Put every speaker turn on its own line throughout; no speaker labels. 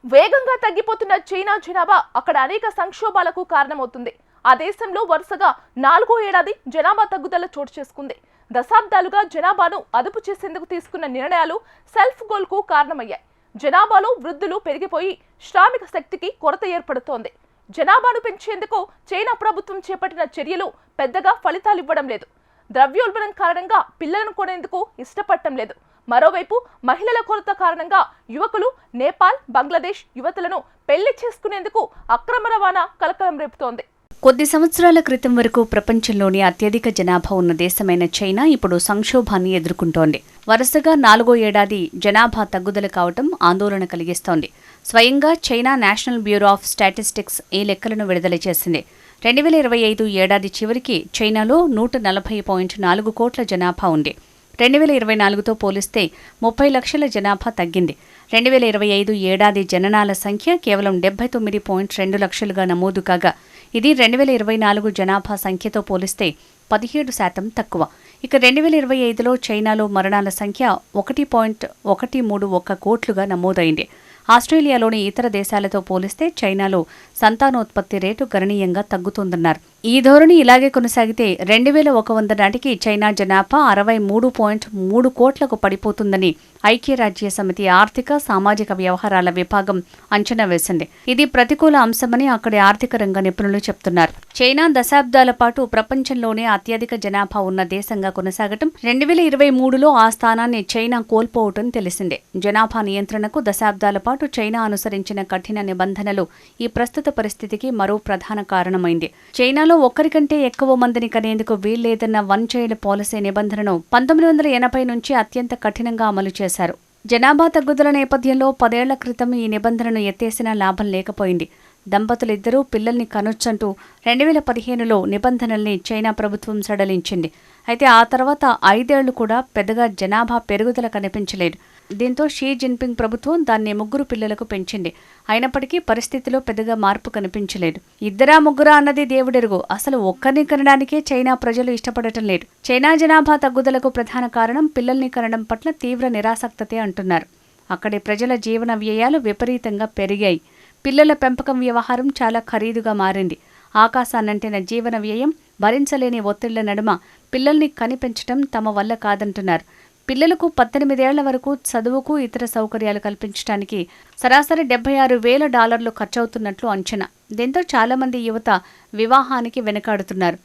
వేగంగా తగ్గిపోతున్న చైనా జనాభా అక్కడ అనేక సంక్షోభాలకు కారణమవుతుంది. ఆ దేశంలో వరుసగా 4వ ఏడాది జనాభా తగ్గుదల చోటు చేసుకుంది. దశాబ్దాలుగా జనాభాను అదుపు చేసేందుకు తీసుకున్న నిర్ణయాలు సెల్ఫ్ గోల్కు కారణమయ్యాయి. జనాభాలో వృద్ధులు పెరిగిపోయి శ్రామిక శక్తికి కొరత ఏర్పడుతోంది. జనాభాను పెంచేందుకు చైనా ప్రభుత్వం చేపట్టిన చర్యలు పెద్దగా ఫలితాలు ఇవ్వడం లేదు. ద్రవ్యోల్బణం కారణంగా పిల్లలను కొనేందుకు ఇష్టపడటం లేదు. మరోవైపు మహిళల కొరత కారణంగా యువకులు నేపాల్, బంగ్లాదేశ్ యువతులను పెళ్లి చేసుకునేందుకు అక్రమ రవాణా కలకలం రేపుతోంది.
కొద్ది సంవత్సరాల క్రితం వరకు ప్రపంచంలోని అత్యధిక జనాభా ఉన్న దేశమైన చైనా ఇప్పుడు సంక్షోభాన్ని ఎదుర్కొంటోంది. వరుసగా 4వ ఏడాది జనాభా తగ్గుదల కావటం ఆందోళన కలిగిస్తోంది. స్వయంగా China national bureau of statistics ఈ లెక్కలను విడుదల చేసింది. 2025 ఏడాది చివరికి చైనాలో 140.4 కోట్ల జనాభా ఉంది. 2024తో పోలిస్తే 30 లక్షల జనాభా తగ్గింది. 2025 ఏడాది జననాల సంఖ్య కేవలం 79.2 లక్షలుగా నమోదు కాగా ఇది 2024 జనాభా సంఖ్యతో పోలిస్తే 17% తక్కువ. ఇక 2025లో చైనాలో మరణాల సంఖ్య 1.131 కోట్లుగా నమోదైంది. ఆస్ట్రేలియాలోని ఇతర దేశాలతో పోలిస్తే చైనాలో సంతానోత్పత్తి రేటు గణనీయంగా తగ్గుతోందన్నారు. ఈ ధోరణి ఇలాగే కొనసాగితే 2100 నాటికి చైనా జనాభా 63.3 కోట్లకు పడిపోతుందని ఐక్యరాజ్యసమితి ఆర్థిక సామాజిక వ్యవహారాల విభాగం అంచనా వేసింది. ఇది ప్రతికూల అంశమని అక్కడి ఆర్థిక రంగ నిపుణులు చెప్తున్నారు. చైనా దశాబ్దాల పాటు ప్రపంచంలోనే అత్యధిక జనాభా ఉన్న దేశంగా కొనసాగటం 2023లో ఆ స్థానాన్ని చైనా కోల్పోవటం తెలిసిందే. జనాభా నియంత్రణకు దశాబ్దాల పాటు చైనా అనుసరించిన కఠిన నిబంధనలు ఈ ప్రస్తుత పరిస్థితికి మరో ప్రధాన కారణమైంది. చైనాలో ఒక్కరికంటే ఎక్కువ మందిని కనేందుకు వీల్లేదన్న వన్ చైల్డ్ పాలసీ నిబంధనను 1980 నుంచి అత్యంత కఠినంగా అమలు చేశారు. జనాభా తగ్గుదల నేపథ్యంలో 10 ఏళ్ల క్రితం ఈ నిబంధనను ఎత్తేసినా లాభం లేకపోయింది. దంపతులిద్దరూ పిల్లల్ని కనొచ్చంటూ 2015లో నిబంధనల్ని చైనా ప్రభుత్వం సడలించింది. అయితే ఆ తర్వాత 5 ఏళ్లు కూడా పెద్దగా జనాభా పెరుగుదల కనిపించలేదు. దీంతో షీ జిన్పింగ్ ప్రభుత్వం దాన్ని 3 పిల్లలకు పెంచింది. అయినప్పటికీ పరిస్థితిలో పెద్దగా మార్పు కనిపించలేదు. 2 3 అన్నది దేవుడెరుగు. అసలు ఒక్కరిని కనడానికే చైనా ప్రజలు ఇష్టపడటం లేదు. చైనా జనాభా తగ్గుదలకు ప్రధాన కారణం పిల్లల్ని కనడం పట్ల తీవ్ర నిరాసక్తతే అంటున్నారు. అక్కడి ప్రజల జీవన వ్యయాలు విపరీతంగా పెరిగాయి. పిల్లల పెంపకం వ్యవహారం చాలా ఖరీదుగా మారింది. ఆకాశాన్నంటిన జీవన వ్యయం, భరించలేని ఒత్తిళ్ల నడుమ పిల్లల్ని కనిపెంచటం తమ వల్ల కాదంటున్నారు. పిల్లలకు 18 ఏళ్ల వరకు చదువుకు ఇతర సౌకర్యాలు కల్పించడానికి సరాసరి $76,000 ఖర్చవుతున్నట్లు అంచనా. దీంతో చాలామంది యువత వివాహానికి వెనకాడుతున్నారు.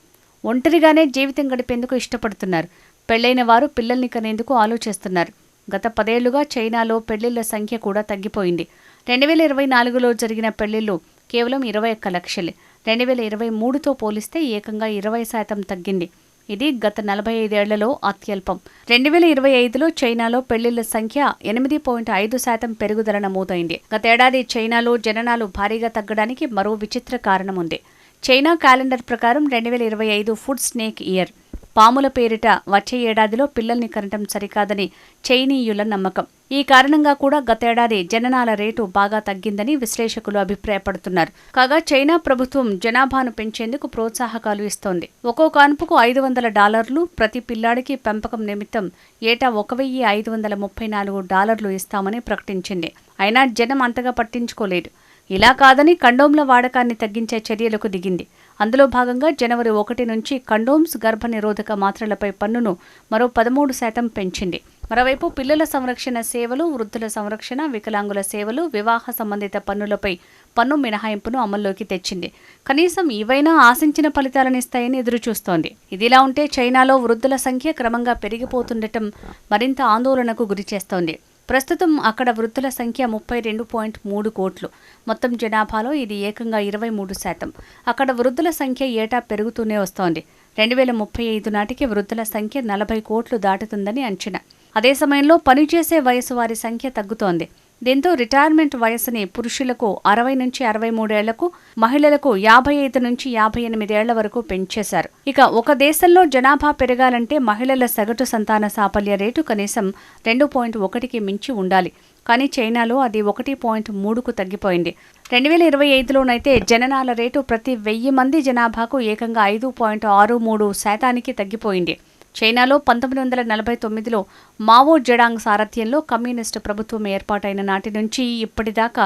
ఒంటరిగానే జీవితం గడిపేందుకు ఇష్టపడుతున్నారు. పెళ్లైన వారు పిల్లల్ని కనేందుకు ఆలోచిస్తున్నారు. గత 10 ఏళ్లుగా చైనాలో పెళ్లిళ్ల సంఖ్య కూడా తగ్గిపోయింది. 2024లో జరిగిన పెళ్లిళ్లు కేవలం 21 లక్షలే. 2023తో పోలిస్తే ఏకంగా 20% తగ్గింది. ఇది గత 45 ఏళ్లలో అత్యల్పం. 2025లో చైనాలో పెళ్లిళ్ల సంఖ్య 8.5% పెరుగుదల నమోదైంది. గతేడాది చైనాలో జననాలు భారీగా తగ్గడానికి మరో విచిత్ర కారణం ఉంది. చైనా క్యాలెండర్ ప్రకారం 2025 ఫుడ్ స్నేక్ ఇయర్. పాముల పేరిట వచ్చే ఏడాదిలో పిల్లల్ని కనటం సరికాదని చైనీయుల నమ్మకం. ఈ కారణంగా కూడా గతేడాది జననాల రేటు బాగా తగ్గిందని విశ్లేషకులు అభిప్రాయపడుతున్నారు. కాగా చైనా ప్రభుత్వం జనాభాను పెంచేందుకు ప్రోత్సాహకాలు ఇస్తోంది. ఒక్కో కాన్పుకు $500, ప్రతి పిల్లాడికి పెంపకం నిమిత్తం ఏటా $1,534 ఇస్తామని ప్రకటించింది. అయినా జనం అంతగా పట్టించుకోలేదు. ఇలా కాదని కండోమ్ల వాడకాన్ని తగ్గించే చర్యలకు దిగింది. అందులో భాగంగా జనవరి 1 నుంచి కండోమ్స్, గర్భనిరోధక మాత్రలపై పన్నును మరో 13% పెంచింది. మరోవైపు పిల్లల సంరక్షణ సేవలు, వృద్ధుల సంరక్షణ, వికలాంగుల సేవలు, వివాహ సంబంధిత పన్నులపై పన్ను మినహాయింపును అమల్లోకి తెచ్చింది. కనీసం ఇవైనా ఆశించిన ఫలితాలనిస్తాయని ఎదురుచూస్తోంది. ఇదిలా ఉంటే చైనాలో వృద్ధుల సంఖ్య క్రమంగా పెరిగిపోతుండటం మరింత ఆందోళనకు గురిచేస్తోంది. ప్రస్తుతం అక్కడ వృద్ధుల సంఖ్య 32.3 కోట్లు. మొత్తం జనాభాలో ఇది ఏకంగా 23%. అక్కడ వృద్ధుల సంఖ్య ఏటా పెరుగుతూనే వస్తోంది. 2035 నాటికి వృద్ధుల సంఖ్య 40 కోట్లు దాటుతుందని అంచనా. అదే సమయంలో పనిచేసే వయసు వారి సంఖ్య తగ్గుతోంది. దీంతో రిటైర్మెంట్ వయసుని పురుషులకు 60 నుంచి 63 ఏళ్లకు, మహిళలకు 55 నుంచి 58 ఏళ్ల వరకు పెంచేశారు. ఇక ఒక దేశంలో జనాభా పెరగాలంటే మహిళల సగటు సంతాన సాఫల్య రేటు కనీసం 2.1కి మించి ఉండాలి. కానీ చైనాలో అది 1.3కు తగ్గిపోయింది. 2025లోనైతే జననాల రేటు ప్రతి 1000 మంది జనాభాకు ఏకంగా 5.63% తగ్గిపోయింది. చైనాలో 1949లో మావో జెడాంగ్ సారథ్యంలో కమ్యూనిస్టు ప్రభుత్వం ఏర్పాటైన నాటి నుంచి ఇప్పటిదాకా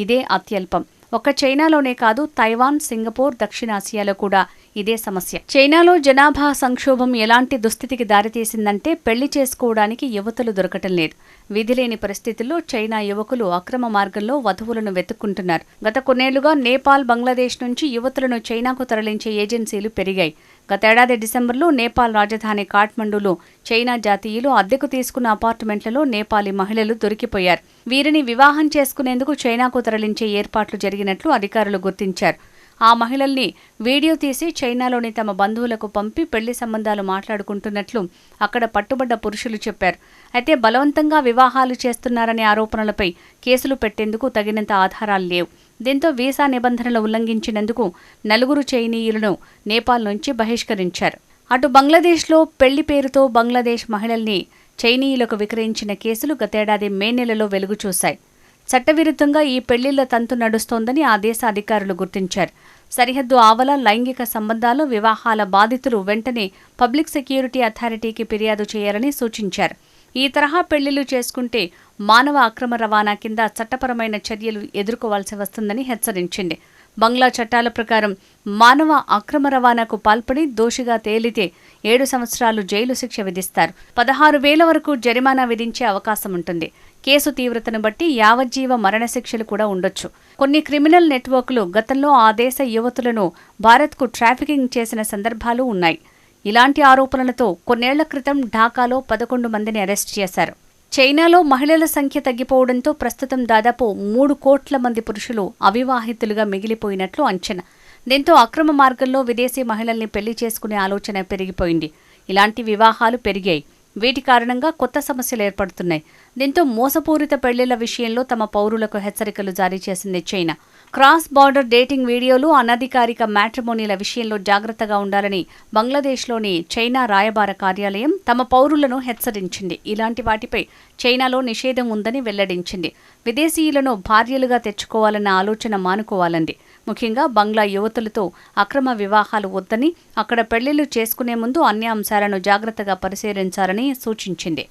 ఇదే అత్యల్పం. ఒక్క చైనాలోనే కాదు, తైవాన్, సింగపూర్, దక్షిణాసియాలో కూడా ఇదే సమస్య. చైనాలో జనాభా సంక్షోభం ఎలాంటి దుస్థితికి దారితీసిందంటే పెళ్లి చేసుకోవడానికి యువతులు దొరకటం లేదు. విధిలేని పరిస్థితుల్లో చైనా యువకులు అక్రమ మార్గంలో వధువులను వెతుక్కుంటున్నారు. గత కొన్నేళ్లుగా నేపాల్, బంగ్లాదేశ్ నుంచి యువతులను చైనాకు తరలించే ఏజెన్సీలు పెరిగాయి. గతేడాది డిసెంబర్లో నేపాల్ రాజధాని కాఠ్మండూలో చైనా జాతీయులు అద్దెకు తీసుకున్న అపార్ట్మెంట్లలో నేపాలీ మహిళలు దొరికిపోయారు. వీరిని వివాహం చేసుకునేందుకు చైనాకు తరలించే ఏర్పాట్లు జరిగినట్లు అధికారులు గుర్తించారు. ఆ మహిళల్ని వీడియో తీసి చైనాలోని తమ బంధువులకు పంపి పెళ్లి సంబంధాలు మాట్లాడుకుంటున్నట్లు అక్కడ పట్టుబడ్డ పురుషులు చెప్పారు. అయితే బలవంతంగా వివాహాలు చేస్తున్నారనే ఆరోపణలపై కేసులు పెట్టేందుకు తగినంత ఆధారాలు లేవు. దీంతో వీసా నిబంధనలు ఉల్లంఘించినందుకు 4 చైనీయులను నేపాల్ నుంచి బహిష్కరించారు. అటు బంగ్లాదేశ్లో పెళ్లి పేరుతో బంగ్లాదేశ్ మహిళల్ని చైనీయులకు విక్రయించిన కేసులు గతేడాది మే నెలలో వెలుగు చూశాయి. చట్టవిరుద్ధంగా ఈ పెళ్లిళ్ల తంతు నడుస్తోందని ఆ దేశ అధికారులు గుర్తించారు. సరిహద్దు ఆవల లైంగిక సంబంధాలు, వివాహాల బాధితులు వెంటనే పబ్లిక్ సెక్యూరిటీ అథారిటీకి ఫిర్యాదు చేయాలని సూచించారు. ఈ తరహా పెళ్లిళ్లు చేసుకుంటే మానవ అక్రమ రవాణా కింద చట్టపరమైన చర్యలు ఎదుర్కోవాల్సి వస్తుందని హెచ్చరించింది. బంగ్లా చట్టాల ప్రకారం మానవ అక్రమ రవాణాకు పాల్పడి దోషిగా తేలితే 7 సంవత్సరాలు జైలు శిక్ష విధిస్తారు. 16,000 వరకు జరిమానా విధించే అవకాశం ఉంటుంది. కేసు తీవ్రతను బట్టి యావజ్జీవ మరణశిక్షలు కూడా ఉండొచ్చు. కొన్ని క్రిమినల్ నెట్వర్క్లు గతంలో ఆ దేశ యువతులను భారత్కు ట్రాఫికింగ్ చేసిన సందర్భాలు ఉన్నాయి. ఇలాంటి ఆరోపణలతో కొన్నేళ్ల క్రితం ఢాకాలో 11 మందిని అరెస్ట్ చేశారు. చైనాలో మహిళల సంఖ్య తగ్గిపోవడంతో ప్రస్తుతం దాదాపు 3 కోట్ల మంది పురుషులు అవివాహితులుగా మిగిలిపోయినట్లు అంచనా. దీంతో అక్రమ మార్గంలో విదేశీ మహిళల్ని పెళ్లి చేసుకునే ఆలోచన పెరిగిపోయింది. ఇలాంటి వివాహాలు పెరిగాయి. వీటి కారణంగా కొత్త సమస్యలు ఏర్పడుతున్నాయి. దీంతో మోసపూరిత పెళ్లిళ్ల విషయంలో తమ పౌరులకు హెచ్చరికలు జారీ చేసింది చైనా. క్రాస్ బార్డర్ డేటింగ్ వీడియోలు, అనధికారిక మ్యాట్రిమోనీల విషయంలో జాగ్రత్తగా ఉండాలని బంగ్లాదేశ్లోని చైనా రాయబార కార్యాలయం తమ పౌరులను హెచ్చరించింది. ఇలాంటి వాటిపై చైనాలో నిషేధం ఉందని వెల్లడించింది. విదేశీయులను భార్యలుగా తెచ్చుకోవాలన్న ఆలోచన మానుకోవాలంది. ముఖ్యంగా బంగ్లా యువతులతో అక్రమ వివాహాలు వద్దని, అక్కడ పెళ్లిళ్లు చేసుకునే ముందు అన్ని అంశాలను జాగ్రత్తగా పరిశీలించాలని సూచించింది.